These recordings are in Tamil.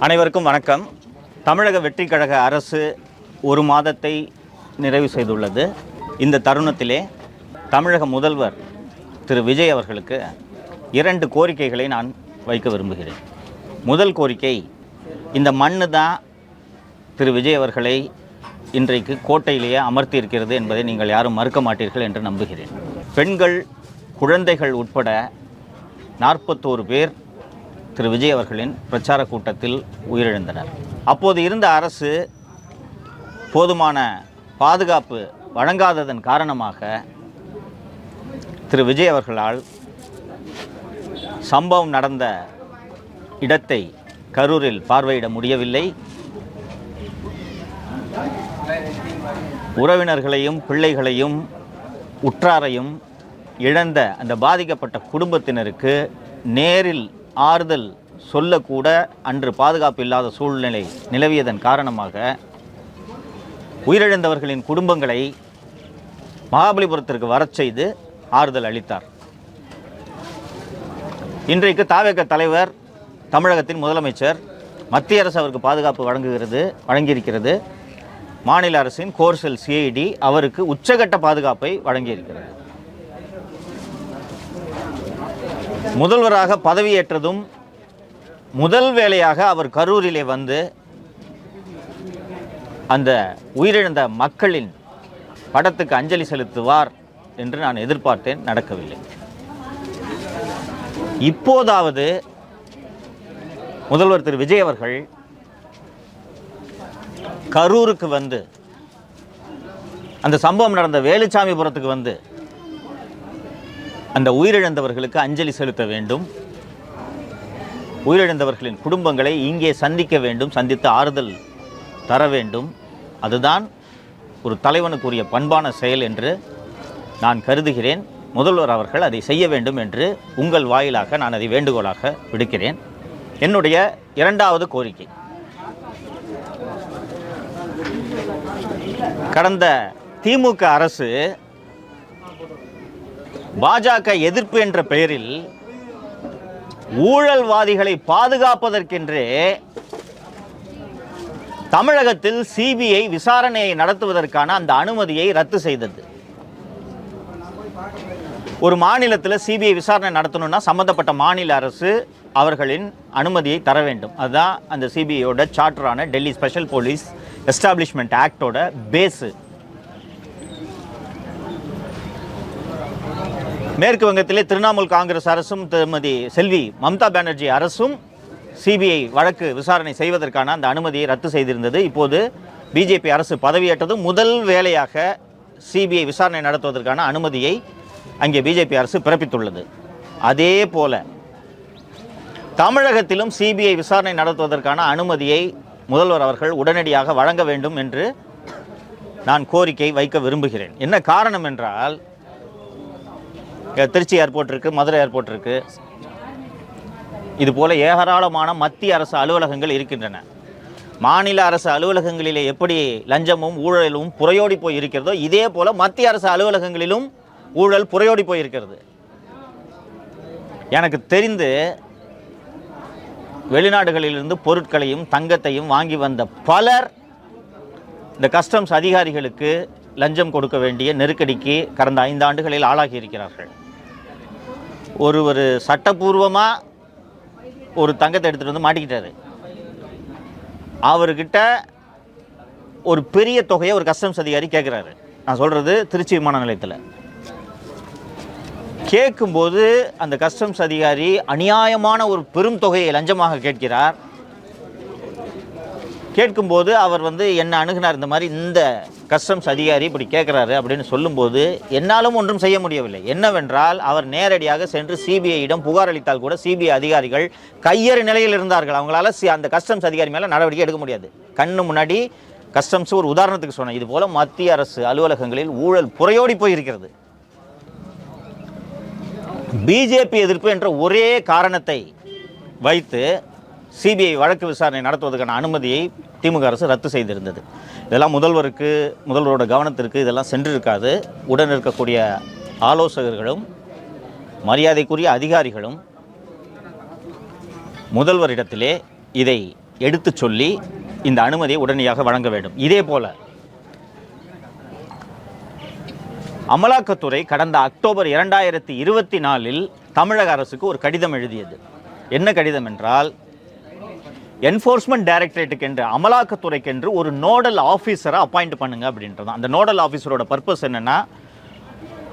அனைவருக்கும் வணக்கம். தமிழக வெற்றிக் கழக அரசு ஒரு மாதத்தை நிறைவு செய்துள்ளது. இந்த தருணத்திலே தமிழக முதல்வர் திரு விஜய் அவர்களுக்கு 2 கோரிக்கைகளை நான் வைக்க விரும்புகிறேன். முதல் கோரிக்கை, இந்த மண்ணு தான் திரு விஜய் அவர்களை இன்றைக்கு கோட்டையிலேயே அமர்த்தி இருக்கிறது என்பதை நீங்கள் யாரும் மறுக்க மாட்டீர்கள் என்று நம்புகிறேன். பெண்கள், குழந்தைகள் உட்பட 41 பேர் திரு விஜய் அவர்களின் பிரச்சார கூட்டத்தில் உயிரிழந்தனர். அப்போது இருந்த அரசு போதுமான பாதுகாப்பு வழங்காததன் காரணமாக திரு விஜய் அவர்களால் சம்பவம் நடந்த இடத்தை கரூரில் பார்வையிட முடியவில்லை. உறவினர்களையும் பிள்ளைகளையும் உற்றாரையும் இழந்த அந்த பாதிக்கப்பட்ட குடும்பத்தினருக்கு நேரில் ஆறுதல் சொல்லக்கூட அன்று பாதுகாப்பு இல்லாத சூழ்நிலை நிலவியதன் காரணமாக உயிரிழந்தவர்களின் குடும்பங்களை மகாபலிபுரத்திற்கு வரச் செய்து ஆறுதல் அளித்தார். இன்றைக்கு தவேக தலைவர், தமிழகத்தின் முதலமைச்சர், மத்திய அரசு அவருக்கு பாதுகாப்பு வழங்கியிருக்கிறது. மாநில அரசின் கோர்சல் சிஐடி அவருக்கு உச்சகட்ட பாதுகாப்பை வழங்கியிருக்கிறது. முதல்வராக பதவியேற்றதும் முதல் வேளையாக அவர் கரூரிலே வந்து அந்த உயிரிழந்த மக்களின் படத்துக்கு அஞ்சலி செலுத்துவார் என்று நான் எதிர்பார்த்தேன். நடக்கவில்லை. இப்போதாவது முதல்வர் திரு விஜய் அவர்கள் கரூருக்கு வந்து, அந்த சம்பவம் நடந்த வேலுச்சாமிபுரத்துக்கு வந்து அந்த உயிரிழந்தவர்களுக்கு அஞ்சலி செலுத்த வேண்டும். உயிரிழந்தவர்களின் குடும்பங்களை இங்கே சந்திக்க வேண்டும், சந்தித்து ஆறுதல் தர வேண்டும். அதுதான் ஒரு தலைவனுக்குரிய பண்பான செயல் என்று நான் கருதுகிறேன். முதல்வர் அவர்கள் அதை செய்ய வேண்டும் என்று உங்கள் வாயிலாக நான் அதை வேண்டுகோளாக விடுக்கிறேன். என்னுடைய 2வது கோரிக்கை, கடந்த திமுக அரசு பாஜக எதிர்ப்பு என்ற பெயரில் ஊழல்வாதிகளை பாதுகாப்பதற்கென்றே தமிழகத்தில் சிபிஐ விசாரணையை நடத்துவதற்கான அந்த அனுமதியை ரத்து செய்தது. ஒரு மாநிலத்தில் சிபிஐ விசாரணை நடத்தணும்னா சம்பந்தப்பட்ட மாநில அரசு அவர்களின் அனுமதியை தர வேண்டும். அதுதான் அந்த சிபிஐயோட சார்ட்டரான டெல்லி ஸ்பெஷல் போலீஸ் எஸ்டாப்ளிஷ்மெண்ட் ஆக்டோட பேஸு. மேற்கு வங்கத்திலே திரிணாமுல் காங்கிரஸ் அரசும் திருமதி செல்வி மம்தா பானர்ஜி அரசும் சிபிஐ வழக்கு விசாரணை செய்வதற்கான அந்த அனுமதியை ரத்து செய்திருந்தது. இப்போது பிஜேபி அரசு பதவியேற்றதும் முதல் வேளையாக சிபிஐ விசாரணை நடத்துவதற்கான அனுமதியை அங்கே பிஜேபி அரசு பிறப்பித்துள்ளது. அதே போல தமிழகத்திலும் சிபிஐ விசாரணை நடத்துவதற்கான அனுமதியை முதல்வர் அவர்கள் உடனடியாக வழங்க வேண்டும் என்று நான் கோரிக்கை வைக்க விரும்புகிறேன். என்ன காரணம் என்றால், திருச்சி ஏர்போர்ட் இருக்குது, மதுரை ஏர்போர்ட் இருக்குது, இதுபோல் ஏராளமான மத்திய அரசு அலுவலகங்கள் இருக்கின்றன. மாநில அரசு அலுவலகங்களிலே எப்படி லஞ்சமும் ஊழலும் புரையோடி போய் இருக்கிறதோ, இதே போல் மத்திய அரசு அலுவலகங்களிலும் ஊழல் புரையோடி போயிருக்கிறது. எனக்கு தெரிந்து வெளிநாடுகளிலிருந்து பொருட்களையும் தங்கத்தையும் வாங்கி வந்த பலர் இந்த கஸ்டம்ஸ் அதிகாரிகளுக்கு லஞ்சம் கொடுக்க வேண்டிய நெருக்கடிக்கு கடந்த 5 ஆண்டுகளில் ஆளாகி இருக்கிறார்கள். ஒரு சட்டப்பூர்வமாக ஒரு தங்கத்தை எடுத்துகிட்டு வந்து மாட்டிக்கிட்டாரு. அவர்கிட்ட ஒரு பெரிய தொகையை ஒரு கஸ்டம்ஸ் அதிகாரி கேட்குறாரு. நான் சொல்கிறது திருச்சி விமான நிலையத்தில். கேட்கும்போது அந்த கஸ்டம்ஸ் அதிகாரி அநியாயமான ஒரு பெரும் தொகையை லஞ்சமாக கேட்கிறார். கேட்கும்போது அவர் என்ன அணுகினார், இந்த மாதிரி இந்த கஸ்டம்ஸ் அதிகாரி இப்படி கேட்குறாரு அப்படின்னு சொல்லும்போது என்னாலும் ஒன்றும் செய்ய முடியவில்லை. என்னவென்றால், அவர் நேரடியாக சென்று சிபிஐயிடம் புகார் அளித்தால் கூட சிபிஐ அதிகாரிகள் கையறு நிலையில் இருந்தார்கள். அவங்களால அந்த கஸ்டம்ஸ் அதிகாரி மேலே நடவடிக்கை எடுக்க முடியாது. கண்ணு முன்னாடி கஸ்டம்ஸ் ஒரு உதாரணத்துக்கு சொன்னேன். இது போல் மத்திய அரசு அலுவலகங்களில் ஊழல் புரையோடி போயிருக்கிறது. பிஜேபி எதிர்ப்பு என்ற ஒரே காரணத்தை வைத்து சிபிஐ வழக்கு விசாரணை நடத்துவதற்கான அனுமதியை திமுக அரசு ரத்து செய்திருந்தது. இதெல்லாம் முதல்வரோட கவனத்திற்கு இதெல்லாம் சென்றிருக்காது. உடன் இருக்கக்கூடிய ஆலோசகர்களும் மரியாதைக்குரிய அதிகாரிகளும் முதல்வரிடத்திலே இதை எடுத்து சொல்லி இந்த அனுமதியை உடனடியாக வழங்க வேண்டும். இதே போல அமலாக்கத்துறை கடந்த அக்டோபர் 2024 தமிழக அரசுக்கு ஒரு கடிதம் எழுதியது. என்ன கடிதம் என்றால், என்ஃபோர்ஸ்மெண்ட் டைரக்டரேட்டுக்கு என்று, அமலாக்கத்துறைக்கென்று ஒரு நோடல் ஆஃபீஸரை அப்பாயிண்ட் பண்ணுங்க அப்படின்றது. அந்த நோடல் ஆஃபீஸரோட பர்பஸ் என்னென்னா,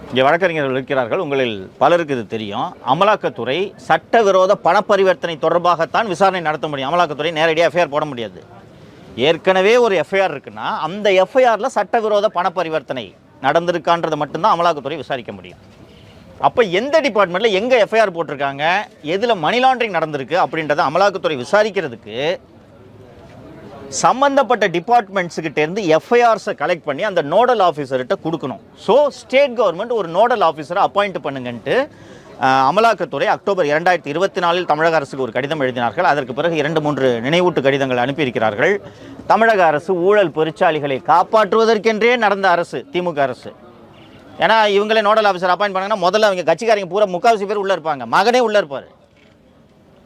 இங்கே வழக்கறிஞர்கள் இருக்கிறார்கள், உங்களில் பலருக்கு இது தெரியும். அமலாக்கத்துறை சட்டவிரோத பணப்பரிவர்த்தனை தொடர்பாகத்தான் விசாரணை நடத்த முடியும். அமலாக்கத்துறை நேரடியாக எஃப்ஐஆர் போட முடியாது. ஏற்கனவே ஒரு எஃப்ஐஆர் இருக்குன்னா அந்த எஃப்ஐஆரில் சட்டவிரோத பணப்பரிவர்த்தனை நடந்திருக்கான்றதை மட்டும்தான் அமலாக்கத்துறை விசாரிக்க முடியும். அப்போ எந்த டிபார்ட்மெண்ட்டில் எங்கே எஃப்ஐஆர் போட்டிருக்காங்க, எதில் மணி லாண்டரிங் நடந்திருக்கு அப்படின்றத அமலாக்கத்துறை விசாரிக்கிறதுக்கு சம்பந்தப்பட்ட டிபார்ட்மெண்ட்ஸுக்கிட்டேருந்து எஃப்ஐஆர்ஸை கலெக்ட் பண்ணி அந்த நோடல் ஆஃபீஸர்கிட்ட கொடுக்கணும். ஸோ ஸ்டேட் கவர்மெண்ட் ஒரு நோடல் ஆஃபீஸரை அப்பாயிண்ட் பண்ணுங்கன்ட்டு அமலாக்கத்துறை அக்டோபர் 2024 தமிழக அரசுக்கு ஒரு கடிதம் எழுதினார்கள். அதற்கு பிறகு 2-3 நினைவூட்டு கடிதங்கள் அனுப்பியிருக்கிறார்கள். தமிழக அரசு ஊழல் பெருச்சாளிகளை காப்பாற்றுவதற்கென்றே நடந்த அரசு திமுக அரசு. ஏன்னா இவங்களே நோடல் ஆஃபீஸர் அப்பாயிண்ட் பண்ணாங்கன்னா முதல்ல அவங்க கட்சிக்காரங்க பூரா 3/4 பேர் உள்ளே இருப்பாங்க, மகனே உள்ளே இருப்பார்.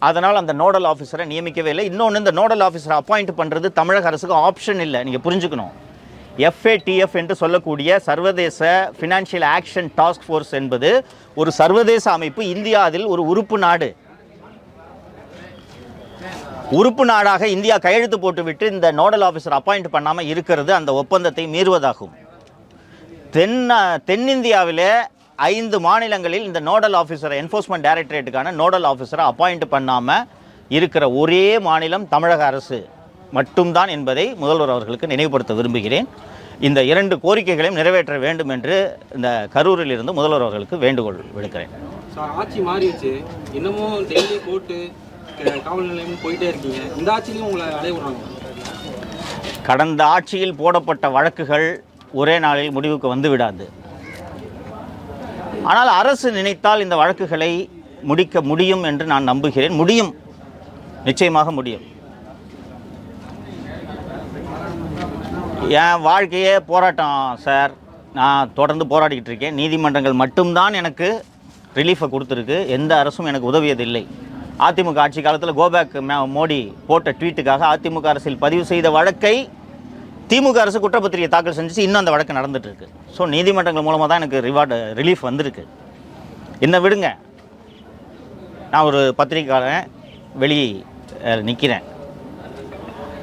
அதனால் அந்த நோடல் ஆஃபீஸரை நியமிக்கவே இல்லை. இன்னொன்று, இந்த நோடல் ஆஃபீஸரை அப்பாயிண்ட் பண்ணுறது தமிழக அரசுக்கு ஆப்ஷன் இல்லை. நீங்கள் புரிஞ்சுக்கணும். FATF என்று சொல்லக்கூடிய சர்வதேச ஃபினான்ஷியல் ஆக்ஷன் டாஸ்க் ஃபோர்ஸ் என்பது ஒரு சர்வதேச அமைப்பு. இந்தியா அதில் ஒரு உறுப்பு நாடு. உறுப்பு நாடாக இந்தியா கையெழுத்து போட்டுவிட்டு இந்த நோடல் ஆஃபீஸர் அப்பாயிண்ட் பண்ணாமல் இருக்கிறது அந்த ஒப்பந்தத்தை மீறுவதாகும். தென்னிந்தியாவிலே 5 மாநிலங்களில் இந்த நோடல் ஆஃபீஸரை, என்ஃபோர்ஸ்மெண்ட் டைரக்டரேட்டுக்கான நோடல் ஆஃபீஸரை அப்பாயிண்ட் பண்ணாமல் இருக்கிற ஒரே மாநிலம் தமிழக அரசு மட்டும்தான் என்பதை முதல்வர் அவர்களுக்கு நினைவுபடுத்த விரும்புகிறேன். இந்த 2 கோரிக்கைகளையும் நிறைவேற்ற வேண்டும் என்று இந்த கரூரில் இருந்து முதல்வர் அவர்களுக்கு வேண்டுகோள் விடுக்கிறேன். ஆட்சி மாறிடுச்சு, இன்னமும் டெய்லி கோர்ட்டு காவல் நிலையம் போயிட்டே இருக்கீங்க. இந்த ஆட்சியிலும் உங்களை அடைய விடுறாங்க. கடந்த ஆட்சியில் போடப்பட்ட வழக்குகள் ஒரே நாளில் முடிவுக்கு வந்து விடாது. ஆனால் அரசு நினைத்தால் இந்த வழக்குகளை முடிக்க முடியும் என்று நான் நம்புகிறேன். முடியும், நிச்சயமாக முடியும். என் வாழ்க்கையே போராட்டம் சார். நான் தொடர்ந்து போராடிக்கிட்டு இருக்கேன். நீதிமன்றங்கள் மட்டும்தான் எனக்கு ரிலீஃபை கொடுத்துருக்கு. எந்த அரசும் எனக்கு உதவியதில்லை. அதிமுக ஆட்சி காலத்தில் கோபேக் மோடி போட்ட ட்வீட்டுக்காக அதிமுக அரசில் பதிவு செய்த வழக்கை திமுக அரசு குற்றப்பத்திரிகை தாக்கல் செஞ்சுச்சு. இன்னும் அந்த வழக்கு நடந்துட்டு இருக்கு. ஸோ நீதிமன்றங்கள் மூலமாக தான் எனக்கு ரிலீஃப் வந்திருக்கு. என்ன விடுங்க, நான் ஒரு பத்திரிகையாளன், வெளியே நிற்கிறேன்.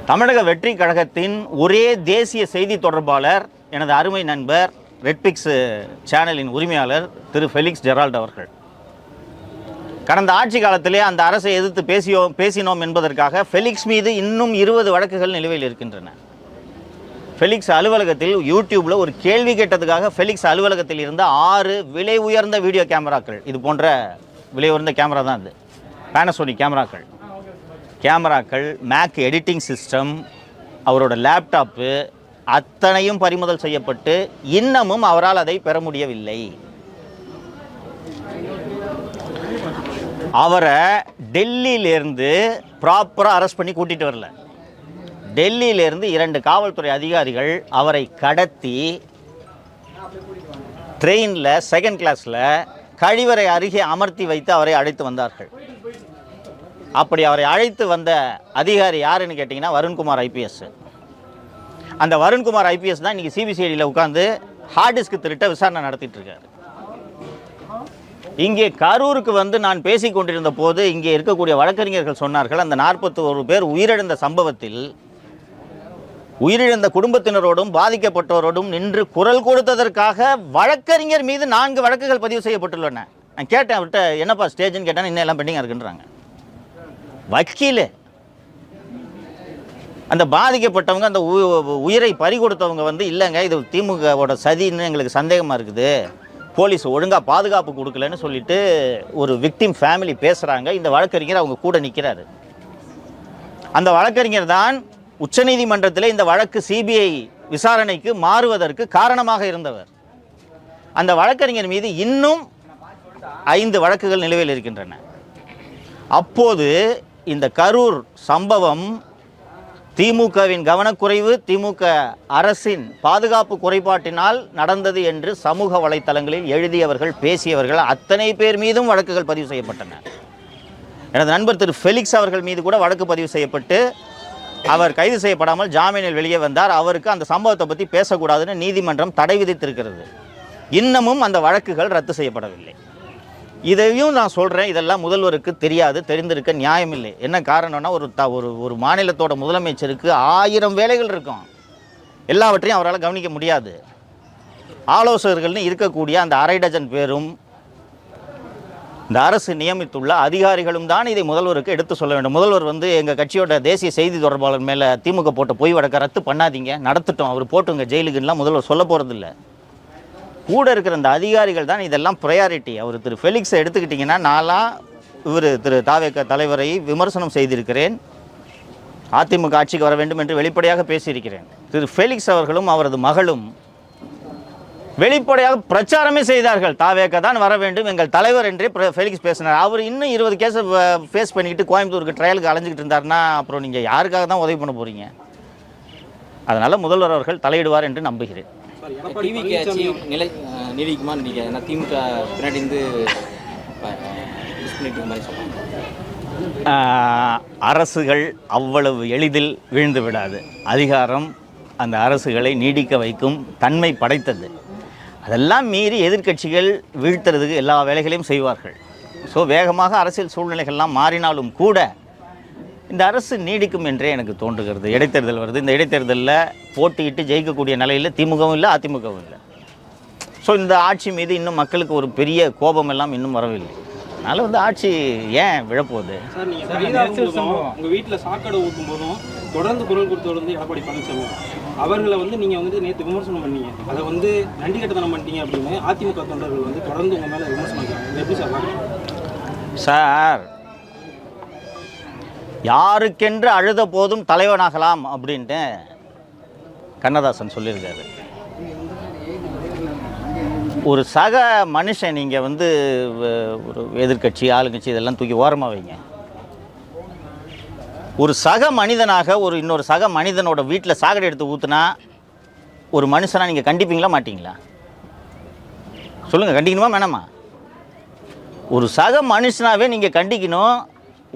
தமிழக வெற்றி கழகத்தின் ஒரே தேசிய செய்தி தொடர்பாளர் எனது அருமை நண்பர் ரெட்பிக்ஸ் சேனலின் உரிமையாளர் திரு ஃபெலிக்ஸ் ஜெரால்ட் அவர்கள் கடந்த ஆட்சி காலத்திலே அந்த அரசை எதிர்த்து பேசினோம் என்பதற்காக ஃபெலிக்ஸ் மீது இன்னும் 20 வழக்குகள் நிலுவையில் இருக்கின்றன. ஃபெலிக்ஸ் அலுவலகத்தில் யூடியூப்பில் ஒரு கேள்வி கேட்டதுக்காக ஃபெலிக்ஸ் அலுவலகத்தில் இருந்த 6 விலை உயர்ந்த வீடியோ கேமராக்கள், இது போன்ற விலை உயர்ந்த கேமரா தான் இது, பேனசோனிக் கேமராக்கள், மேக் எடிட்டிங் சிஸ்டம், அவரோட லேப்டாப்பு அத்தனையும் பறிமுதல் செய்யப்பட்டு இன்னமும் அவரால் அதை பெற முடியவில்லை. அவரை டெல்லியிலேருந்து ப்ராப்பராக அரெஸ்ட் பண்ணி கூட்டிகிட்டு வரல. டெல்லியிலேருந்து 2 காவல்துறை அதிகாரிகள் அவரை கடத்தி ட்ரெயினில் செகண்ட் கிளாஸில் கழிவறை அருகே அமர்த்தி வைத்து அவரை அழைத்து வந்தார்கள். அப்படி அவரை அழைத்து வந்த அதிகாரி யாருன்னு கேட்டிங்கன்னா வருண்குமார் ஐபிஎஸ். அந்த வருண்குமார் ஐபிஎஸ் தான் இன்றைக்கி சிபிசிஐடியில் உட்காந்து ஹார்ட் டிஸ்க் திருட்ட விசாரணை நடத்திட்டு இருக்காரு. இங்கே கரூருக்கு வந்து நான் பேசிக் கொண்டிருந்த போது இங்கே இருக்கக்கூடிய வழக்கறிஞர்கள் சொன்னார்கள், அந்த 41 பேர் உயிரிழந்த சம்பவத்தில் உயிரிழந்த குடும்பத்தினரோடும் பாதிக்கப்பட்டவரோடும் நின்று குரல் கொடுத்ததற்காக வழக்கறிஞர் மீது 4 வழக்குகள் பதிவு செய்யப்பட்டுள்ளன. நான் கேட்டேன் அவர்கிட்ட, என்னப்பா ஸ்டேஜ்னு கேட்டேன். இன்னும் எல்லாம் பெண்டிங்காக இருக்குன்றாங்க. வக்கீல் அந்த பாதிக்கப்பட்டவங்க, அந்த உயிரை பறி கொடுத்தவங்க வந்து, இல்லைங்க இது திமுகவோட சதின்னு எங்களுக்கு சந்தேகமாக இருக்குது, போலீஸ் ஒழுங்காக பாதுகாப்பு கொடுக்கலன்னு சொல்லிட்டு ஒரு விக்டிம் ஃபேமிலி பேசுகிறாங்க. இந்த வழக்கறிஞர் அவங்க கூட நிற்கிறாரு. அந்த வழக்கறிஞர் தான் உச்சநீதிமன்றத்தில் இந்த வழக்கு சிபிஐ விசாரணைக்கு மாறுவதற்கு காரணமாக இருந்தவர். அந்த வழக்கறிஞர் மீது இன்னும் 5 வழக்குகள் நிலுவையில் இருக்கின்றன. அப்போது இந்த கரூர் சம்பவம் திமுகவின் கவனக்குறைவு, திமுக அரசின் பாதுகாப்பு குறைபாட்டினால் நடந்தது என்று சமூக வலைத்தளங்களில் எழுதியவர்கள், பேசியவர்கள் அத்தனை பேர் மீதும் வழக்குகள் பதிவு செய்யப்பட்டன. எனது நண்பர் திரு ஃபெலிக்ஸ் அவர்கள் மீது கூட வழக்கு பதிவு செய்யப்பட்டு அவர் கைது செய்யப்படாமல் ஜாமீனில் வெளியே வந்தார். அவருக்கு அந்த சம்பவத்தை பற்றி பேசக்கூடாதுன்னு நீதிமன்றம் தடை விதித்திருக்கிறது. இன்னமும் அந்த வழக்குகள் ரத்து செய்யப்படவில்லை. இதையும் நான் சொல்கிறேன், இதெல்லாம் முதல்வருக்கு தெரியாது, தெரிந்திருக்க நியாயமில்லை. என்ன காரணம்னா ஒரு மாநிலத்தோட முதலமைச்சருக்கு 1000 வேலைகள் இருக்கும், எல்லாவற்றையும் அவரால் கவனிக்க முடியாது. ஆலோசகர்கள்னு இருக்கக்கூடிய அந்த அரை டஜன் பேரும் இந்த அரசு நியமித்துள்ள அதிகாரிகளும் தான் இதை முதல்வருக்கு எடுத்து சொல்ல வேண்டும். முதல்வர் எங்கள் கட்சியோட தேசிய செய்தி தொடர்பாளர் மேலே திமுக போட்ட பொய் வழக்க ரத்து பண்ணாதீங்க, நடத்துட்டோம், அவர் போட்டுங்க ஜெயிலுக்குலாம் முதல்வர் சொல்ல போகிறதில்ல. கூட இருக்கிற அந்த அதிகாரிகள் தான் இதெல்லாம் ப்ரையாரிட்டி. அவர் திரு ஃபெலிக்ஸை எடுத்துக்கிட்டிங்கன்னா, நான்லாம் திரு தாவேக தலைவரை விமர்சனம் செய்திருக்கிறேன், அதிமுக ஆட்சிக்கு வர வேண்டும் என்று வெளிப்படையாக பேசியிருக்கிறேன். திரு ஃபெலிக்ஸ் அவர்களும் அவரது மகளும் வெளிப்படையாக பிரச்சாரமே செய்தார்கள். தாவேக தான் வர வேண்டும், எங்கள் தலைவர் என்றே ஃபெலிக்ஸ் பேசினார். அவர் இன்னும் 20 கேஸை ஃபேஸ் பண்ணிக்கிட்டு கோயம்புத்தூருக்கு ட்ரையலுக்கு அலைஞ்சிக்கிட்டு இருந்தார்னா அப்புறம் நீங்கள் யாருக்காக தான் உதவி பண்ண போகிறீங்க? அதனால் முதல்வர் அவர்கள் தலையிடுவார் என்று நம்புகிறேன். டிவிக்கு ஆட்சி நீடிக்குமா நினைக்கிறேன்? ஏன்னா திமுக பின்னாடி இருந்து மாதிரி சொல்லுவாங்க. அரசுகள் அவ்வளவு எளிதில் வீழ்ந்து விடாது. அதிகாரம் அந்த அரசுகளை நீடிக்க வைக்கும் தன்மை படைத்தது. அதெல்லாம் மீறி எதிர்க்கட்சிகள் வீழ்த்துறதுக்கு எல்லா வேலைகளையும் செய்வார்கள். ஸோ வேகமாக அரசியல் சூழ்நிலைகள்லாம் மாறினாலும் கூட இந்த அரசு நீடிக்கும் என்றே எனக்கு தோன்றுகிறது. இடைத்தேர்தல் வருது, இந்த இடைத்தேர்தலில் போட்டியிட்டு ஜெயிக்கக்கூடிய நிலையில் திமுகவும் இல்லை, அதிமுகவும் இல்லை. ஸோ இந்த ஆட்சி மீது இன்னும் மக்களுக்கு ஒரு பெரிய கோபம் எல்லாம் இன்னும் வரவில்லை. அதனால் ஆட்சி ஏன் விழப்போகுது? சார், நீங்கள் உங்கள் வீட்டில் சாக்கடை ஊற்றும் போதும் தொடர்ந்து குரல் கொடுத்தவர் எடப்பாடி பழனிசாமி அவர்களை நீங்கள் நேற்று விமர்சனம் பண்ணீங்க. அதை நன்றி கட்டத்தனம் பண்ணிட்டீங்க அப்படின்னு அதிமுக தொண்டர்கள் தொடர்ந்து உங்கள் மேலே விமர்சனம் பண்ணுறாங்க. எப்படி சார் பார்க்குறீங்க? சார், யாருக்கென்று அழுத போதும் தலைவனாகலாம் அப்படின்ட்டு கண்ணதாசன் சொல்லியிருக்காரு. ஒரு சக மனுஷன் நீங்கள் ஒரு எதிர்க்கட்சி ஆளுங்கட்சி இதெல்லாம் தூக்கி ஓரமாக வைங்க. ஒரு சக மனிதனாக இன்னொரு சக மனிதனோட வீட்டில் சாக்கடை எடுத்து ஊற்றுனா ஒரு மனுஷனாக நீங்கள் கண்டிப்பீங்களா மாட்டிங்களா? சொல்லுங்கள், கண்டிக்கணுமா வேணாமா? ஒரு சக மனுஷனாகவே நீங்கள் கண்டிக்கணும்.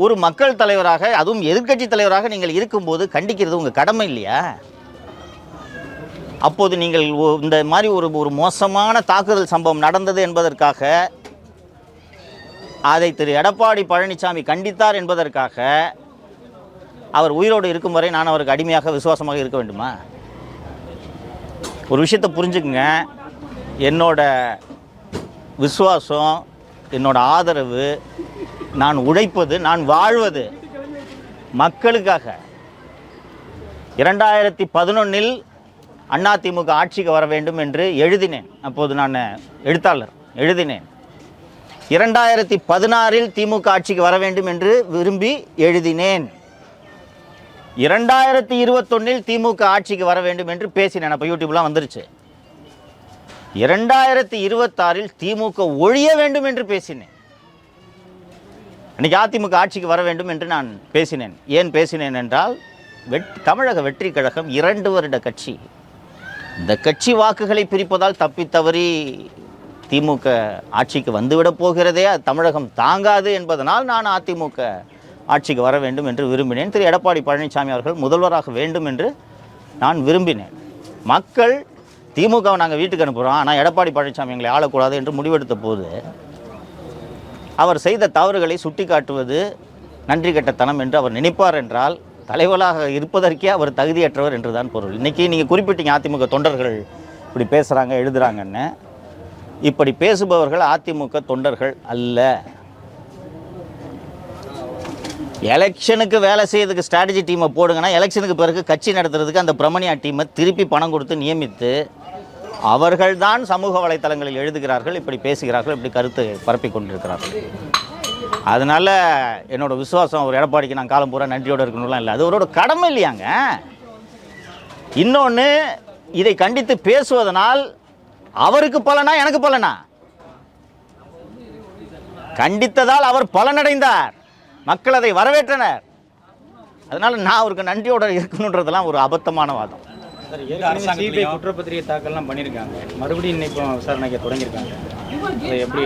ஒரு மக்கள் தலைவராக, அதுவும் எதிர்க்கட்சி தலைவராக நீங்கள் இருக்கும்போது கண்டிக்கிறது உங்கள் கடமை இல்லையா? அப்போது நீங்கள் இந்த மாதிரி ஒரு மோசமான தாக்குதல் சம்பவம் நடந்தது என்பதற்காக, அதை திரு எடப்பாடி பழனிசாமி கண்டித்தார் என்பதற்காக அவர் உயிரோடு இருக்கும் வரை நான் அவருக்கு அடிமையாக விசுவாசமாக இருக்க வேண்டுமா? ஒரு விஷயத்தை புரிஞ்சுக்குங்க, என்னோட விசுவாசம், என்னோட ஆதரவு, நான் உழைப்பது, நான் வாழ்வது மக்களுக்காக. 2011 அதிமுக ஆட்சிக்கு வர வேண்டும் என்று எழுதினேன். அப்போது நான் எழுத்தாளர், எழுதினேன். 2016 திமுக ஆட்சிக்கு வர வேண்டும் என்று விரும்பி எழுதினேன். 2021 திமுக ஆட்சிக்கு வர வேண்டும் என்று பேசினேன். அப்போ யூடியூப்லாம் வந்துருச்சு. 2026 திமுக ஒழிய வேண்டும் என்று பேசினேன். அன்றைக்கி அதிமுக ஆட்சிக்கு வர வேண்டும் என்று நான் பேசினேன். ஏன் பேசினேன் என்றால், தமிழக வெற்றி கழகம் 2 வருட கட்சி. இந்த கட்சி வாக்குகளை பிரிப்பதால் தப்பித்தவறி திமுக ஆட்சிக்கு வந்துவிடப் போகிறதே, அது தமிழகம் தாங்காது என்பதனால் நான் அதிமுக ஆட்சிக்கு வர வேண்டும் என்று விரும்பினேன். திரு எடப்பாடி பழனிசாமி அவர்கள் முதல்வராக வேண்டும் என்று நான் விரும்பினேன். மக்கள் திமுகவை நாங்கள் வீட்டுக்கு அனுப்புகிறோம், ஆனால் எடப்பாடி பழனிசாமி எங்களை ஆளக்கூடாது என்று முடிவெடுத்த போது அவர் செய்த தவறுகளை சுட்டி காட்டுவது நன்றி கெட்டத்தனம் என்று அவர் நினைப்பார் என்றால், தலைவராக இருப்பதற்கே அவர் தகுதியற்றவர் என்று தான் பொருள். இன்றைக்கி நீங்கள் குறிப்பிட்டீங்க அதிமுக தொண்டர்கள் இப்படி பேசுகிறாங்க எழுதுகிறாங்கன்னு. இப்படி பேசுபவர்கள் அதிமுக தொண்டர்கள் அல்ல. எலெக்ஷனுக்கு வேலை செய்யறதுக்கு ஸ்ட்ராட்டஜி டீமை போடுங்கன்னா, எலெக்ஷனுக்கு பிறகு கட்சி நடத்துறதுக்கு அந்த பிரமணியா டீமை திருப்பி பணம் கொடுத்து நியமித்து அவர்கள்தான் சமூக வலைத்தளங்களில் எழுதுகிறார்கள், இப்படி பேசுகிறார்கள், இப்படி கருத்து பரப்பி கொண்டிருக்கிறார்கள். அதனால் என்னோடய விசுவாசம் ஒரு எடப்பாடிக்கு நான் காலம் பூரா நன்றியோடு இருக்கணும்லாம் இல்லை, அது அவரோட கடமை இல்லையாங்க. இன்னொன்று, இதை கண்டித்து பேசுவதனால் அவருக்கு பலனா எனக்கு பலனா? கண்டித்ததால் அவர் பலனடைந்தார், மக்கள் அதை வரவேற்றனர். அதனால் நான் அவருக்கு நன்றியோடு இருக்கணுன்றதெல்லாம் ஒரு அபத்தமான வாதம். சிபிஐ குற்றப்பத்திரிகை தாக்கல்லாம் பண்ணியிருக்காங்க, மறுபடியும் இன்னைக்கு விசாரணைக்கு தொடங்கியிருக்காங்க. அதை எப்படி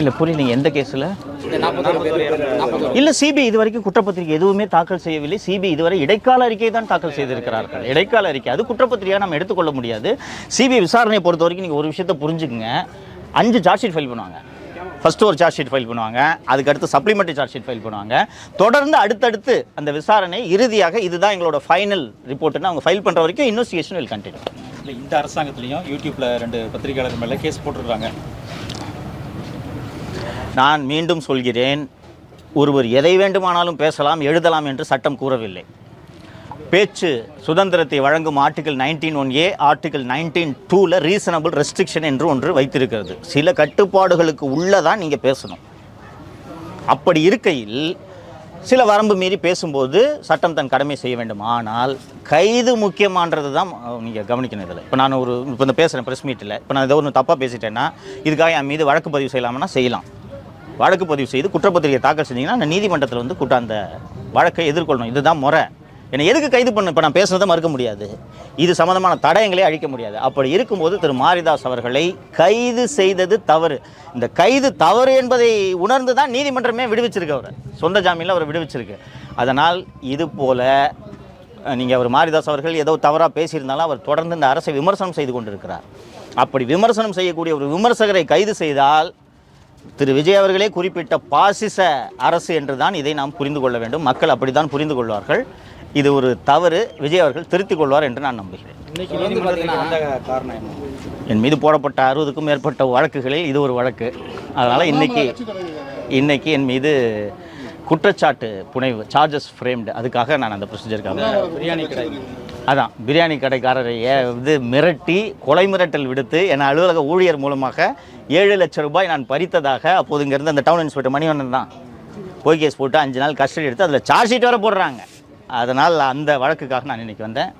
இல்லை புரியல, எந்த கேஸில்? இந்த 40 இல்லை, சிபிஐ இதுவரைக்கும் குற்றப்பத்திரிகை எதுவுமே தாக்கல் செய்யவில்லை. சிபிஐ இதுவரை இடைக்கால அறிக்கை தான் தாக்கல் செய்திருக்கிறார்கள். இடைக்கால அறிக்கை, அது குற்றப்பத்திரிகையாக நம்ம எடுத்துக்கொள்ள முடியாது. சிபிஐ விசாரணையை பொறுத்த வரைக்கும் நீங்கள் ஒரு விஷயத்தை புரிஞ்சுக்குங்க. 5 சார்ஜ் ஷீட் ஃபைல் பண்ணுவாங்க. ஃபஸ்ட்டு ஒரு சார்ஜ் ஷீட் ஃபைல் பண்ணுவாங்க, அதுக்கடுத்து சப்ளிமெண்ட்ரி சார்ஜ் ஷீட் ஃபைல் பண்ணுவாங்க. தொடர்ந்து அடுத்தடுத்து அந்த விசாரணை இறுதியாக இதுதான் எங்களோட ஃபைனல் ரிப்போர்ட்னு அவங்க ஃபைல் பண்ணுற வரைக்கும் இன்வெஸ்டிகேஷன் வில் கண்டினியூ. இல்லை, இந்த அரசாங்கத்துலேயும் யூடியூப்பில் 2 பத்திரிகையாளர் மேலே கேஸ் போட்டிருக்காங்க. நான் மீண்டும் சொல்கிறேன், ஒருவர் எதை வேண்டுமானாலும் பேசலாம், எழுதலாம் என்று சட்டம் கூறவில்லை. பேச்சு சுதந்திரத்தை வழங்கும் ஆர்டிகல் 19(1)A, ஆர்டிகல் 19(2)ல் ரீசனபிள் ரெஸ்ட்ரிக்ஷன் என்று ஒன்று வைத்திருக்கிறது. சில கட்டுப்பாடுகளுக்கு உள்ளதான் நீங்கள் பேசணும். அப்படி இருக்கையில் சில வரம்பு மீறி பேசும்போது சட்டம் தன் கடமை செய்ய வேண்டும். ஆனால் கைது முக்கியமானது தான் நீங்கள் கவனிக்கணும். இதில் இப்போ நான் இப்போ இந்த பேசுகிறேன் ப்ரெஸ் மீட்டில், இப்போ நான் ஏதோ ஒன்று தப்பாக பேசிட்டேன்னா இதுக்காக என் மீது வழக்கு பதிவு செய்யலாம்னா செய்யலாம். வழக்கு பதிவு செய்து குற்றப்பத்திரிகை தாக்கல் செஞ்சீங்கன்னா அந்த நீதிமன்றத்தில் வந்து அந்த வழக்கை எதிர்கொள்ளணும். இதுதான் முறை. என்னை எதுக்கு கைது பண்ண? இப்போ நான் பேசுனதை மறுக்க முடியாது, இது சம்மந்தமான தடயங்களே அழிக்க முடியாது. அப்படி இருக்கும்போது திரு மாரிதாஸ் அவர்களை கைது செய்தது தவறு. இந்த கைது தவறு என்பதை உணர்ந்து தான் நீதிமன்றமே விடுவிச்சிருக்கு. அவரை சொந்த ஜாமீனில் அவரை விடுவிச்சிருக்கு. அதனால் இது போல் நீங்கள் அவர் மாரிதாஸ் அவர்கள் ஏதோ தவறாக பேசியிருந்தாலும் அவர் தொடர்ந்து இந்த அரசை விமர்சனம் செய்து கொண்டிருக்கிறார். அப்படி விமர்சனம் செய்யக்கூடிய ஒரு விமர்சகரை கைது செய்தால் திரு விஜய் அவர்களே குறிப்பிட்ட பாசிச அரசு என்று தான் இதை நாம் புரிந்து கொள்ள வேண்டும். மக்கள் அப்படி தான் புரிந்து கொள்வார்கள். இது ஒரு தவறு, விஜய் அவர்கள் திருத்திக் கொள்வார் என்று நான் நம்புகிறேன். இன்னைக்கு நீதிமன்றத்துக்கு வந்த காரணம் என்ன? என் மீது போடப்பட்ட 60க்கும் மேற்பட்ட வழக்குகளில் இது ஒரு வழக்கு. அதனால் இன்னைக்கு என் மீது குற்றச்சாட்டு புனைவு, சார்ஜஸ் ஃப்ரேம்டு, அதுக்காக நான் அந்த ப்ரொசீஜருக்காக பிரியாணி கடை பிரியாணி கடைக்காரரை மிரட்டி கொலை மிரட்டல் விடுத்து என் அலுவலக ஊழியர் மூலமாக 7 லட்சம் ரூபாய் நான் பறித்ததாக அப்போது இங்கேருந்து அந்த டவுன் இன்ஸ்பெக்டர் மணிவண்ணன் தான் போய் கேஸ் போட்டு 5 நாள் கஸ்டடி எடுத்து அதில் சார்ஜ் ஷீட் வர போடுறாங்க. அதனால் அந்த வழக்குக்காக நான் இன்றைக்கி வந்தேன்.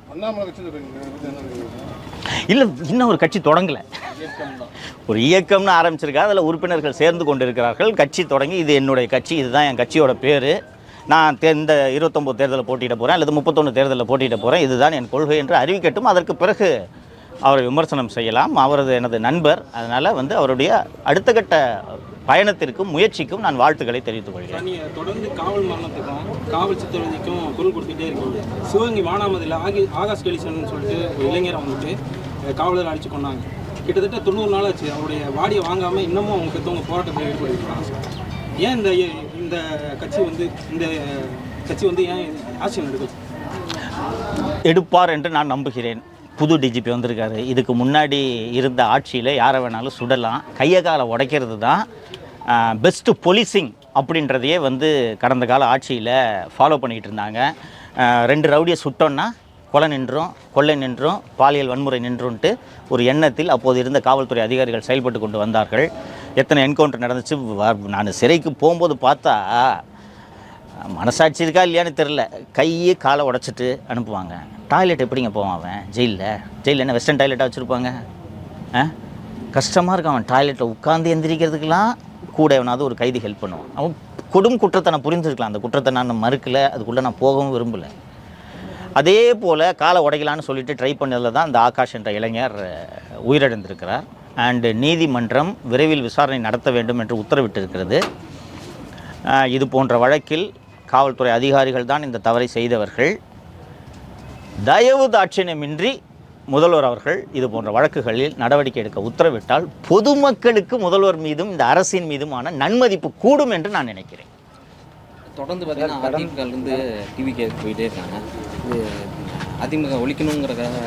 இல்லை, இன்னும் ஒரு கட்சி தொடங்கலை, ஒரு இயக்கம்னு ஆரம்பிச்சிருக்கா. அதில் உறுப்பினர்கள் சேர்ந்து கொண்டு இருக்கிறார்கள். கட்சி தொடங்கி இது என்னுடைய கட்சி, இதுதான் என் கட்சியோட பேர், நான் இந்த 29 தேர்தலில் போட்டியிட போகிறேன் அல்லது 31 தேர்தலில் போட்டியிட போகிறேன், இதுதான் என் கொள்கை என்று அறிவிக்கட்டும். அதற்கு பிறகு அவரை விமர்சனம் செய்யலாம். அவரது எனது நண்பர், அதனால் அவருடைய அடுத்த கட்ட பயணத்திற்கும் முயற்சிக்கும் நான் வாழ்த்துக்களை தெரிவித்துக் கொள்கிறேன். நீங்கள் தொடர்ந்து காவல் மரணத்துக்கும் காவல் சித்திரவதைக்கும் குரல் கொடுத்துட்டே இருக்கீங்க. சிவகங்கை மானாமதியில் ஆகாஷ் கலிசன் சொல்லிட்டு ஒரு இளைஞரை காவலர் அடித்து கொண்டாங்க. கிட்டத்தட்ட 90 நாள் ஆச்சு. அவருடைய பாடியை வாங்காமல் இன்னமும் அவங்க பெற்றவங்க போராட்டத்தில் ஈடுபடுறாங்க. ஏன் இந்த கட்சி ஏன் ஆக்ஷன் எடுப்பார் என்று நான் நம்புகிறேன். புது டிஜிபி வந்திருக்காரு. இதுக்கு முன்னாடி இருந்த ஆட்சியில் யாரை வேணாலும் சுடலாம், கையை காலை உடைக்கிறது தான் பெஸ்ட்டு போலீசிங் அப்படின்றதையே கடந்த கால ஆட்சியில் ஃபாலோ பண்ணிக்கிட்டு இருந்தாங்க. 2 ரவுடியை சுட்டோன்னா கொலை நின்றும், கொள்ளை நின்றும், பாலியல் வன்முறை நின்றுன்ட்டு ஒரு எண்ணத்தில் அப்போது இருந்த காவல்துறை அதிகாரிகள் செயல்பட்டு கொண்டு வந்தார்கள். எத்தனை என்கவுண்டர் நடந்துச்சு. நான் சிறைக்கு போகும்போது பார்த்தா மனசாட்சி இருக்கா இல்லையான்னு தெரில, கையே காலை உடச்சிட்டு அனுப்புவாங்க. டாய்லெட் எப்படிங்க போவான் அவன்? ஜெயிலில் என்ன வெஸ்டர்ன் டாய்லெட்டாக வச்சுருப்பாங்க? கஷ்டமாக இருக்கும். அவன் டாய்லெட்டில் உட்காந்து எந்திரிக்கிறதுக்கெலாம் கூட எவனாவது ஒரு கைதி ஹெல்ப் பண்ணுவான். அவன் கொடும் குற்றத்தை நான் புரிஞ்சுருக்கலாம். அந்த குற்றத்தை நான் மறுக்கலை, அதுக்குள்ளே நான் போகவும் விரும்பலை. அதே போல் காலை உடைக்கலான்னு சொல்லிட்டு ட்ரை பண்ணதில் தான் அந்த ஆகாஷ் என்ற இளைஞர் உயிரிழந்திருக்கிறார். அண்டு நீதிமன்றம் விரைவில் விசாரணை நடத்த வேண்டும் என்று உத்தரவிட்டிருக்கிறது. இது போன்ற வழக்கில் காவல்துறை அதிகாரிகள் தான் இந்த தவறை செய்தவர்கள். தயவு தாட்சியமின்றி முதல்வர் அவர்கள் இது போன்ற வழக்குகளில் நடவடிக்கை எடுக்க உத்தரவிட்டால் பொதுமக்களுக்கு முதல்வர் மீதும் இந்த அரசின் மீதுமான நன்மதிப்பு கூடும் என்று நான் நினைக்கிறேன். தொடர்ந்து பார்த்தீங்கன்னா அதிமுகலேருந்து டிவிக்கு போயிட்டே இருக்காங்க. இது அதிமுக ஒழிக்கணுங்கிறதுக்காக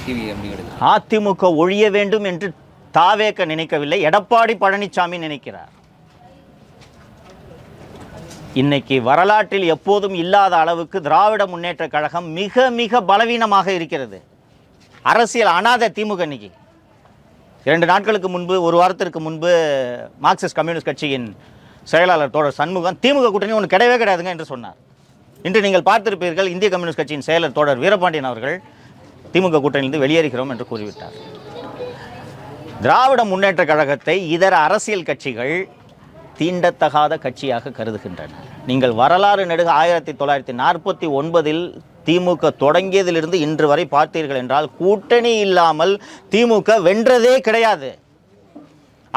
டிவி அப்படி கிடையாது. அதிமுக ஒழிய வேண்டும் என்று தாவேக்க நினைக்கவில்லை, எடப்பாடி பழனிசாமி நினைக்கிறார். இன்னைக்கு வரலாற்றில் எப்போதும் இல்லாத அளவுக்கு திராவிட முன்னேற்ற கழகம் மிக மிக பலவீனமாக இருக்கிறது. அரசியல் அனாதை திமுக. இன்னைக்கு 2 நாட்களுக்கு முன்பு, ஒரு வாரத்திற்கு முன்பு மார்க்சிஸ்ட் கம்யூனிஸ்ட் கட்சியின் செயலாளர் தோழர் சண்முகம் திமுக கூட்டணி ஒன்று கிடையவே கிடையாதுங்க என்று சொன்னார். இன்று நீங்கள் பார்த்திருப்பீர்கள், இந்திய கம்யூனிஸ்ட் கட்சியின் செயலர் தோழர் வீரபாண்டியன் அவர்கள் திமுக கூட்டணியிலிருந்து வெளியேறுகிறோம் என்று கூறிவிட்டார். திராவிட முன்னேற்ற கழகத்தை இதர அரசியல் கட்சிகள் தீண்டத்தகாத கட்சியாக கருதுகின்றன. நீங்கள் வரலாறு நெடுக 1949 திமுக தொடங்கியதிலிருந்து இன்று வரை பார்த்தீர்கள் என்றால் கூட்டணி இல்லாமல் திமுக வென்றதே கிடையாது.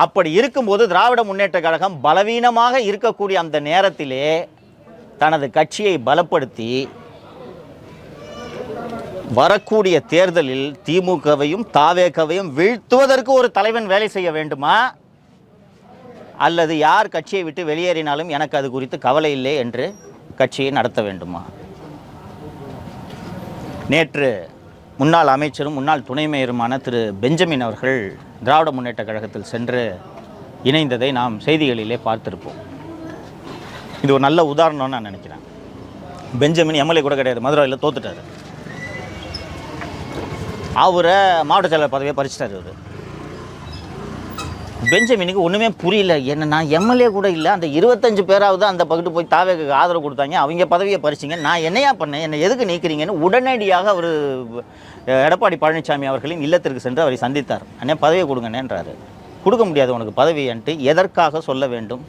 அப்படி இருக்கும்போது திராவிட முன்னேற்ற கழகம் பலவீனமாக இருக்கக்கூடிய அந்த நேரத்திலே தனது கட்சியை பலப்படுத்தி வரக்கூடிய தேர்தலில் திமுகவையும் தாவேகவையும் வீழ்த்துவதற்கு ஒரு தலைவன் வேலை செய்ய வேண்டுமா, அல்லது யார் கட்சியை விட்டு வெளியேறினாலும் எனக்கு அது குறித்து கவலை இல்லை என்று கட்சியை நடத்த வேண்டுமா? நேற்று முன்னாள் அமைச்சரும் முன்னாள் துணை மேயருமான திரு பெஞ்சமின் அவர்கள் திராவிட முன்னேற்ற கழகத்தில் சென்று இணைந்ததை நாம் செய்திகளிலே பார்த்திருப்போம். இது ஒரு நல்ல உதாரணம்னு நான் நினைக்கிறேன். பெஞ்சமின் எம்எல்ஏ கூட கிடையாது, மதுரையில் தோத்துட்டார். அவரை மாவட்ட செயலர் பதவியை பறிச்சிட்டார். அவர் பெஞ்சமினுக்கு ஒன்றுமே புரியல. என்ன, நான் எம்எல்ஏ கூட இல்லை, அந்த 25 பேராவது அந்த பக்கத்து போய் தாவேக்கு ஆதரவு கொடுத்தாங்க, அவங்க பதவியை பறிச்சிங்க, நான் என்னையா பண்ணேன், என்னை எதுக்கு நீக்கிறீங்கன்னு உடனடியாக அவர் எடப்பாடி பழனிசாமி அவர்களின் இல்லத்திற்கு சென்று அவரை சந்தித்தார். அண்ணே பதவியை கொடுங்கண்ணேன்றாரு. கொடுக்க முடியாது உனக்கு பதவின்ட்டு. எதற்காக சொல்ல வேண்டும்?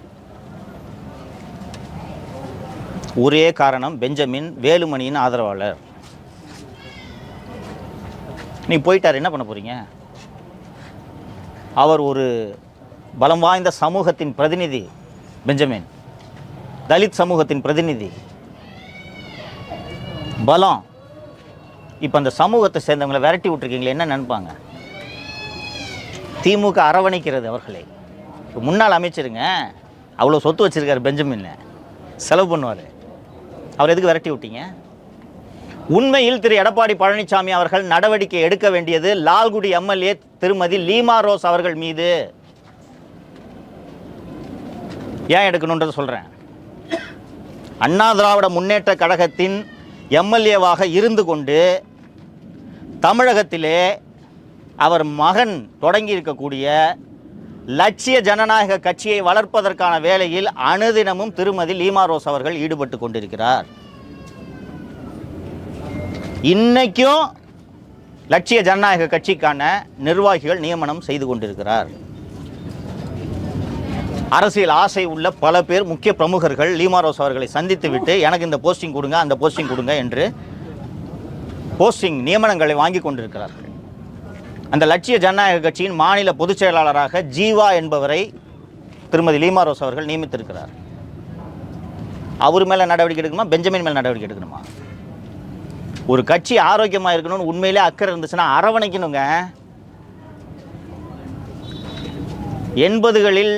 ஒரே காரணம், பெஞ்சமின் வேலுமணியின் ஆதரவாளர். நீ போயிட்டார், என்ன பண்ண போகிறீங்க? அவர் ஒரு பலம் வாய்ந்த சமூகத்தின் பிரதிநிதி. பெஞ்சமின் தலித் சமூகத்தின் பிரதிநிதி, பலம். இப்போ அந்த சமூகத்தை சேர்ந்தவங்களை விரட்டி விட்டுருக்கீங்களே, என்ன நினைப்பாங்க? திமுக அரவணைக்கிறது அவர்களை. முன்னாள் அமைச்சருங்க, அவ்வளோ சொத்து வச்சுருக்காரு பெஞ்சமின், செலவு பண்ணுவார். அவர் எதுக்கு விரட்டி விட்டீங்க? உண்மையில் திரு எடப்பாடி பழனிசாமி அவர்கள் நடவடிக்கை எடுக்க வேண்டியது லால்குடி எம்எல்ஏ திருமதி லீமா ரோஸ் அவர்கள் மீது. ஏன் எடுக்கணுன்றதை சொல்கிறேன். அண்ணா திராவிட முன்னேற்ற கழகத்தின் எம்எல்ஏவாக இருந்து கொண்டு தமிழகத்திலே அவர் மகன் தொடங்கி இருக்கக்கூடிய லட்சிய ஜனநாயக கட்சியை வளர்ப்பதற்கான வேலையில் அனுதினமும் திருமதி லீமா ரோஸ் அவர்கள் ஈடுபட்டு கொண்டிருக்கிறார். இன்னைக்கும் லட்சிய ஜனநாயக கட்சிக்கான நிர்வாகிகள் நியமனம் செய்து கொண்டிருக்கிறார். அரசியல் ஆசை உள்ள பல பேர், முக்கிய பிரமுகர்கள் லீமா ரோஸ் அவர்களை சந்தித்து விட்டு எனக்கு இந்த போஸ்டிங் கொடுங்க, அந்த போஸ்டிங் கொடுங்க என்று போஸ்டிங் நியமனங்களை வாங்கி கொண்டிருக்கிறார்கள். அந்த லட்சிய ஜனநாயக கட்சியின் மாநில பொதுச் செயலாளராக ஜீவா என்பவரை திருமதி லீமா ரோஸ் அவர்கள் நியமித்திருக்கிறார். அவர் மேலே நடவடிக்கை எடுக்கணுமா, பெஞ்சமின் மேலே நடவடிக்கை எடுக்கணுமா? ஒரு கட்சி ஆரோக்கியமாக இருக்கணும்னு உண்மையிலே அக்கறை இருந்துச்சுன்னா அரவணைக்கணுங்க. 80களில்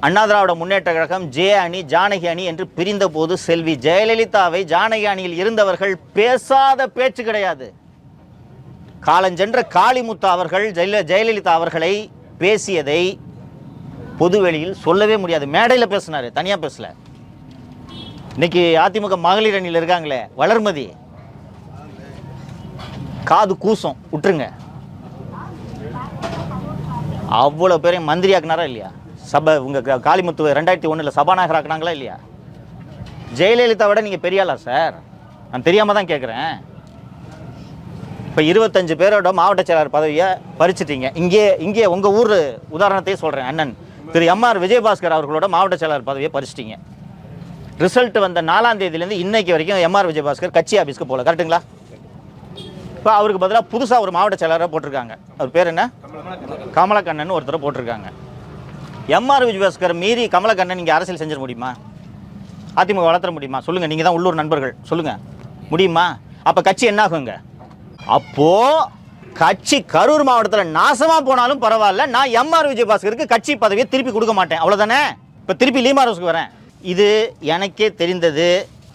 அண்ணா திராவிட முன்னேற்ற கழகம் ஜே அணி ஜானகி அணி என்று பிரிந்த போது செல்வி ஜெயலலிதாவை ஜானகி அணியில் இருந்தவர்கள் பேசாத பேச்சு கிடையாது. காலஞ்சென்ற காளிமுத்து அவர்கள் ஜெயலலிதா அவர்களை பேசியதை பொதுவெளியில் சொல்லவே முடியாது. மேடையில் பேசினார், தனியாக பேசல. இன்னைக்கு அதிமுக மகளிர் அணியில் இருக்காங்களே வளர்மதி, காது கூசம் விட்டுருங்க. அவ்வளோ பேரையும் மந்திரி ஆக்குனாரா இல்லையா? சபை உங்கள் காளிமுத்து 2001 சபாநாயகர் ஆக்குனாங்களா இல்லையா? ஜெயலலிதா விட நீங்கள் பெரியாளா சார்? நான் தெரியாமல் தான் கேட்குறேன். இப்போ 25 பேரோட மாவட்ட செயலாளர் பதவியை பறிச்சிட்டீங்க. இங்கே உங்கள் ஊர் உதாரணத்தையே சொல்கிறேன். அண்ணன் திரு எம்ஆர் விஜயபாஸ்கர் அவர்களோட மாவட்ட செயலாளர் பதவியை பறிச்சிட்டீங்க. ரிசல்ட் வந்த 4ஆம் தேதியிலேருந்து இன்னைக்கு வரைக்கும் எம்ஆர் விஜயபாஸ்கர் கட்சி ஆஃபீஸ்க்கு போகல, கரெக்டுங்களா? இப்போ அவருக்கு பதிலாக புதுசாக ஒரு மாவட்ட செயலாளராக போட்டிருக்காங்க. அவர் பேர் என்ன? கமலக்கண்ணன் ஒருத்தரை போட்டிருக்காங்க. எம்ஆர் விஜயபாஸ்கர் மீறி கமலக்கண்ணன் நீங்கள் அரசியல் செஞ்சிட முடியுமா? அதிமுக வளர்த்துற முடியுமா? சொல்லுங்கள். நீங்கள் தான் உள்ளூர் நண்பர்கள், சொல்லுங்கள், முடியுமா? அப்போ கட்சி என்ன ஆகுங்க? அப்போது கட்சி கரூர் மாவட்டத்தில் நாசமாக போனாலும் பரவாயில்ல, நான் எம்ஆர் விஜயபாஸ்கருக்கு கட்சி பதவியை திருப்பி கொடுக்க மாட்டேன், அவ்வளோதானே? இப்போ திருப்பி லீமா ரோஸுக்கு வரேன். இது எனக்கே தெரிந்தது,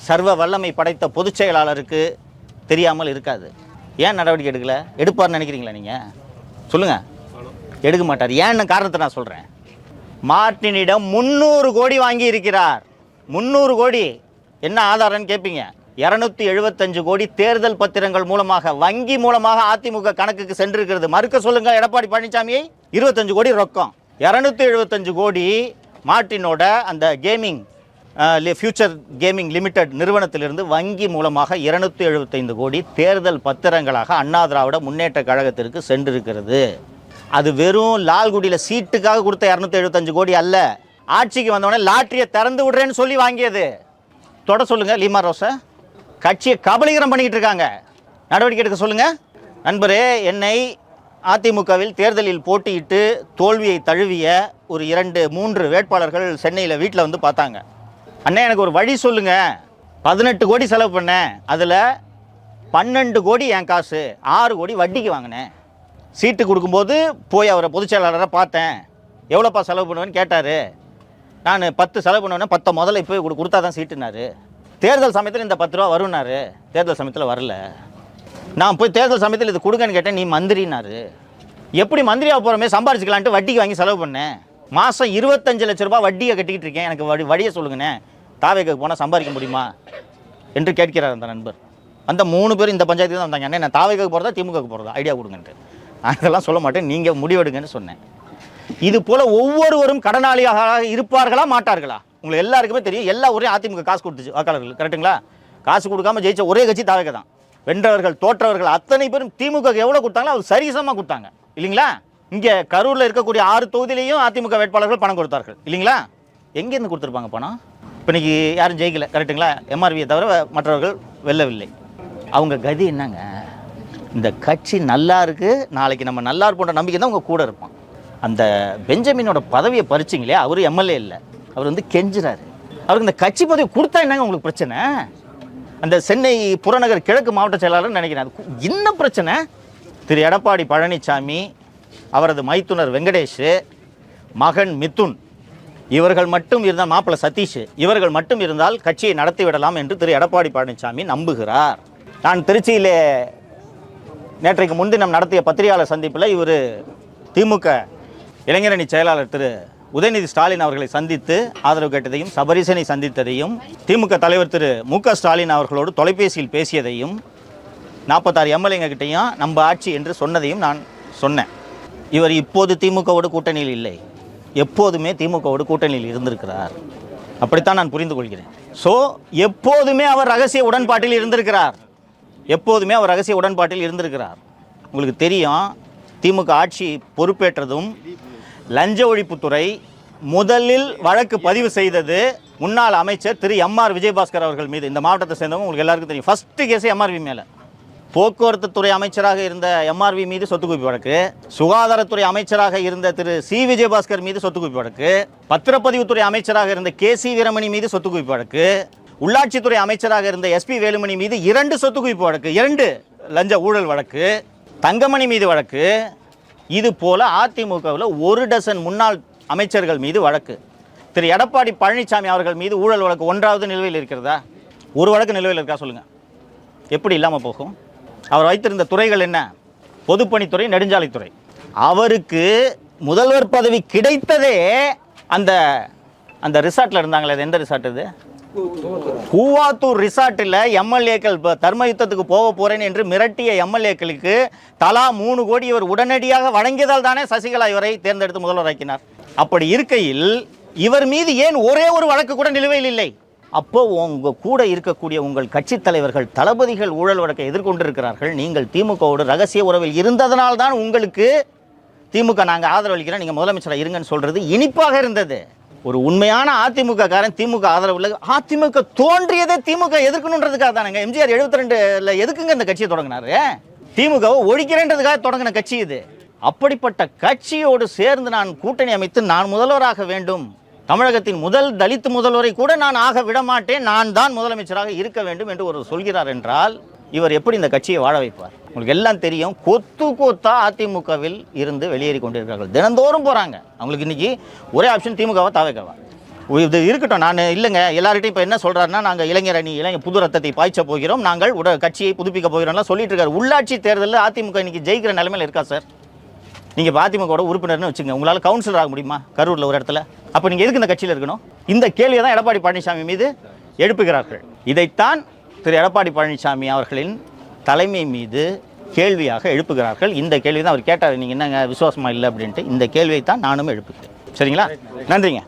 சர்வ வல்லமை படைத்த பொதுச் செயலாளருக்கு தெரியாமல் இருக்காது. ஏன் நடவடிக்கை எடுக்கல? எடுப்பார்னு நினைக்கிறீங்களா நீங்கள்? சொல்லுங்கள். எடுக்க மாட்டார். ஏன்னு காரணத்தை நான் சொல்கிறேன். மார்ட்டினிடம் 300 கோடி வாங்கி இருக்கிறார். 300 கோடி என்ன ஆதாரம்னு கேட்பீங்க. 275 கோடி தேர்தல் பத்திரங்கள் மூலமாக, வங்கி மூலமாக அதிமுக கணக்குக்கு சென்றிருக்கிறது. மறுக்க சொல்லுங்க எடப்பாடி பழனிசாமியை. 25 கோடி ரொக்கம், 275 கோடி மார்ட்டினோட அந்த கேமிங் ஃபியூச்சர் கேமிங் லிமிடெட் நிறுவனத்திலிருந்து வங்கி மூலமாக 275 கோடி தேர்தல் பத்திரங்களாக அண்ணா திராவிட முன்னேற்ற கழகத்திற்கு சென்றிருக்கிறது. அது வெறும் லால்குடியில் சீட்டுக்காக கொடுத்த 275 கோடி அல்ல, ஆட்சிக்கு வந்தவொடனே லாட்டரியை திறந்து விடுறேன்னு சொல்லி வாங்கியது. தொட சொல்லுங்க லீமா ரோஸை. கட்சியை கபலீகரம் பண்ணிக்கிட்டு இருக்காங்க, நடவடிக்கை எடுக்க சொல்லுங்க. நண்பரே, என்னை அதிமுகவில் தேர்தலில் போட்டியிட்டு தோல்வியை தழுவிய ஒரு 2-3 வேட்பாளர்கள் சென்னையில் வீட்டில் வந்து பார்த்தாங்க. அண்ணே எனக்கு ஒரு வழி சொல்லுங்கள், 18 கோடி செலவு பண்ணேன், அதில் 12 கோடி என் காசு, 6 கோடி வட்டிக்கு வாங்கினேன். சீட்டு கொடுக்கும்போது போய் அவரை பொதுச் செயலாளரை பார்த்தேன், எவ்வளோப்பா செலவு பண்ணுவேன்னு கேட்டார். நான் 10 செலவு பண்ணுவேன்னா 10 முதல்ல இப்போ கொடுத்தா தான் சீட்டுனாரு. தேர்தல் சமயத்தில் இந்த 10 ரூபா வரும்னாரு, தேர்தல் சமயத்தில் வரல. நான் போய் தேர்தல் சமயத்தில் இது கொடுங்கன்னு கேட்டேன், நீ மந்திரினாரு. எப்படி மந்திரியாக போகிறோமே சம்பாரிச்சிக்கலான்ட்டு வட்டிக்கு வாங்கி செலவு பண்ணேன். மாதம் 25 லட்ச ரூபா வட்டியை கட்டிக்கிட்டு இருக்கேன், எனக்கு வழியை சொல்லுங்கண்ணே, தாவேக்கு போனால் சம்பாதிக்க முடியுமா என்று கேட்கிறார் அந்த நண்பர். அந்த 3 பேர் இந்த பஞ்சாயத்துக்கு தான் வந்தாங்க. அண்ணே நான் தாவேக்கு போகிறதா திமுகவுக்கு போகிறதா ஐடியா கொடுங்கன்ட்டு. அதெல்லாம் சொல்ல மாட்டேன், நீங்கள் முடிவெடுங்கன்னு சொன்னேன். இது போல் ஒவ்வொருவரும் கடனாளியாக இருப்பார்களா மாட்டார்களா? உங்களுக்கு எல்லாருக்குமே தெரியும், எல்லா ஒரே அதிமுக காசு கொடுத்துச்சு வாக்காளர்கள், கரெக்டுங்களா? காசு கொடுக்காம ஜெயிச்ச ஒரே கட்சி தாவேக தான். வென்றவர்கள் தோற்றவர்கள் அத்தனை பேரும் திமுக எவ்வளோ கொடுத்தாங்களோ அது சரிசமாக கொடுத்தாங்க இல்லைங்களா? இங்கே கரூரில் இருக்கக்கூடிய 6 தொகுதியிலையும் அதிமுக வேட்பாளர்கள் பணம் கொடுத்தார்கள் இல்லைங்களா? எங்கேருந்து கொடுத்துருப்பாங்க பணம்? இப்போ இன்றைக்கி யாரும் ஜெயிக்கல, கரெக்டுங்களா? எம்ஆர்வியை தவிர மற்றவர்கள் வெல்லவில்லை. அவங்க கதி என்னங்க? இந்த கட்சி நல்லா இருக்குது, நாளைக்கு நம்ம நல்லா இருப்போன்ற நம்பிக்கை தான் உங்கள் கூட இருப்பான். அந்த பெஞ்சமினோட பதவியை பறிச்சிங்களே, அவர் எம்எல்ஏ இல்லை, அவர் வந்து கெஞ்சுறாரு. அவருக்கு இந்த கட்சி பதவி கொடுத்தா என்னங்க உங்களுக்கு பிரச்சனை? அந்த சென்னை புறநகர் கிழக்கு மாவட்ட செயலாளர் நினைக்கிறேன், அது என்ன பிரச்சனை? திரு எடப்பாடி பழனிசாமி, அவரது மைத்துனர் வெங்கடேஷ், மகன் மிதுன், இவர்கள் மட்டும் இருந்தால், மாப்பிள்ளை சதீஷ், இவர்கள் மட்டும் இருந்தால் கட்சியை நடத்திவிடலாம் என்று திரு எடப்பாடி பழனிசாமி நம்புகிறார். நான் திருச்சியிலே நேற்றைக்கு முன்தினம் நடத்திய பத்திரிகையாளர் சந்திப்பில் இவர் திமுக இளைஞரணி செயலாளர் திரு உதயநிதி ஸ்டாலின் அவர்களை சந்தித்து ஆதரவு கேட்டதையும், சபரீசனை சந்தித்ததையும், திமுக தலைவர் திரு மு.க. ஸ்டாலின் அவர்களோடு தொலைபேசியில் பேசியதையும், 46 எம்எல்ஏங்க கிட்டையும் நம்ம ஆட்சி என்று சொன்னதையும் நான் சொன்னேன். இவர் இப்போது திமுகவோடு கூட்டணியில் இல்லை, எப்போதுமே திமுகவோடு கூட்டணியில் இருந்திருக்கிறார். அப்படித்தான் நான் புரிந்து கொள்கிறேன். ஸோ எப்போதுமே அவர் ரகசிய உடன்பாட்டில் இருந்திருக்கிறார், எப்போதுமே அவர் ரகசிய உடன்பாட்டில் இருந்திருக்கிறார். உங்களுக்கு தெரியும், திமுக ஆட்சி பொறுப்பேற்றதும் லஞ்ச ஒழிப்புத்துறை முதலில் வழக்கு பதிவு செய்தது முன்னாள் அமைச்சர் திரு எம்.ஆர். விஜயபாஸ்கர் அவர்கள் மீது. இந்த மாவட்டத்தை சேர்ந்தவங்க உங்களுக்கு எல்லாருக்கும் தெரியும். ஃபஸ்ட்டு கேஸ் எம்ஆர்வி மேலே. போக்குவரத்து துறை அமைச்சராக இருந்த எம்ஆர்வி மீது சொத்து குவிப்பு வழக்கு, சுகாதாரத்துறை அமைச்சராக இருந்த திரு சி. விஜயபாஸ்கர் மீது சொத்து குவிப்பு வழக்கு, பத்திரப்பதிவுத்துறை அமைச்சராக இருந்த கே.சி. வீரமணி மீது சொத்து குவிப்பு வழக்கு, உள்ளாட்சித்துறை அமைச்சராக இருந்த எஸ்.பி. வேலுமணி மீது 2 சொத்து குவிப்பு வழக்கு, 2 லஞ்ச ஊழல் வழக்கு, தங்கமணி மீது வழக்கு. இது போல அதிமுகவில் 1 டசன் முன்னாள் அமைச்சர்கள் மீது வழக்கு. திரு எடப்பாடி பழனிசாமி அவர்கள் மீது ஊழல் வழக்கு 1வது நிலுவையில் இருக்கிறதா? ஒரு வழக்கு நிலுவையில் இருக்கா சொல்லுங்கள்? எப்படி இல்லாமல் போகும்? அவர் வைத்திருந்த துறைகள் என்ன? பொதுப்பணித்துறை, நெடுஞ்சாலைத்துறை. அவருக்கு முதல்வர் பதவி கிடைத்ததே அந்த ரிசார்ட்டில் இருந்தாங்களே, அது எந்த ரிசார்ட்? இது கூவாத்தூர் ரிசார்ட்டில் எம்எல்ஏக்கள் தர்ம யுத்தத்துக்கு போக போறேன் என்று மிரட்டிய எம்எல்ஏக்களுக்கு தலா 3 கோடி இவர் உடனடியாக வழங்கியதால் தானே சசிகலா இவரை தேர்ந்தெடுத்து முதல்வராக்கினார். அப்படி இருக்கையில் இவர் மீது ஏன் ஒரே ஒரு வழக்கு கூட நிலுவையில் இல்லை? அப்போ உங்க கூட இருக்கக்கூடிய உங்கள் கட்சி தலைவர்கள், தளபதிகள் ஊழல் வழக்கை எதிர்கொண்டிருக்கிறார்கள். நீங்கள் திமுகவோடு ரகசிய உறவில் இருந்ததனால்தான் உங்களுக்கு திமுக நாங்கள் ஆதரவளிக்கிறோம், நீங்கள் முதலமைச்சராக இருங்கன்னு சொல்றது இனிப்பாக இருந்தது. ஒரு உண்மையான அதிமுக காரன் திமுக ஆதரவு இல்லை. அதிமுக தோன்றியதே திமுக எதிர்க்கணுன்றதுக்காக தானுங்க. எம்ஜிஆர் 72ல் எதுக்குங்க இந்த கட்சியை தொடங்கினாரு? திமுகவை ஒழிக்கிறேன்றதுக்காக தொடங்கின கட்சி இது. அப்படிப்பட்ட கட்சியோடு சேர்ந்து நான் கூட்டணி அமைத்து நான் முதல்வராக வேண்டும், தமிழகத்தின் முதல் தலித் முதல்வரை கூட நான் ஆக விடமாட்டேன், நான் தான் முதலமைச்சராக இருக்க வேண்டும் என்று ஒரு சொல்கிறார் என்றால் இவர் எப்படி இந்த கட்சியை வாழ வைப்பார்? உங்களுக்கு எல்லாம் தெரியும், கொத்து கொத்தா அதிமுகவில் இருந்து வெளியேறி கொண்டிருக்கிறார்கள். தினந்தோறும் போகிறாங்க. அவங்களுக்கு இன்றைக்கி ஒரே ஆப்ஷன் திமுகவா தாவேகவா? இது இருக்கட்டும், நான் இல்லைங்க எல்லார்கிட்டையும் இப்போ என்ன சொல்கிறாருன்னா, நாங்கள் இளைஞர் அணி புது ரத்தத்தை பாய்ச்ச போகிறோம், நாங்கள் கட்சியை புதுப்பிக்க போகிறோம்லாம் சொல்லிட்டு இருக்காரு. உள்ளாட்சி தேர்தலில் அதிமுக இன்றைக்கி ஜெயிக்கிற நிலைமையில் இருக்கா சார்? நீங்கள் இப்போ அதிமுகவோட உறுப்பினர்னு வச்சுங்க, உங்களால் கவுன்சிலர் ஆக முடியுமா கரூரில் ஒரு இடத்துல? அப்போ நீங்கள் எதுக்கு இந்த கட்சியில் இருக்கணும்? இந்த கேள்வியை தான் எடப்பாடி பழனிசாமி மீது எழுப்புகிறார்கள். இதைத்தான் திரு எடப்பாடி பழனிசாமி அவர்களின் தலைமை மீது கேள்வியாக எழுப்புகிறார்கள். இந்த கேள்வி தான் அவர் கேட்டார், நீங்கள் என்னங்க விசுவாசமாக இல்லை அப்படின்ட்டு. இந்த கேள்வியை தான் நானும் எழுப்புகிறேன். சரிங்களா? நன்றிங்க.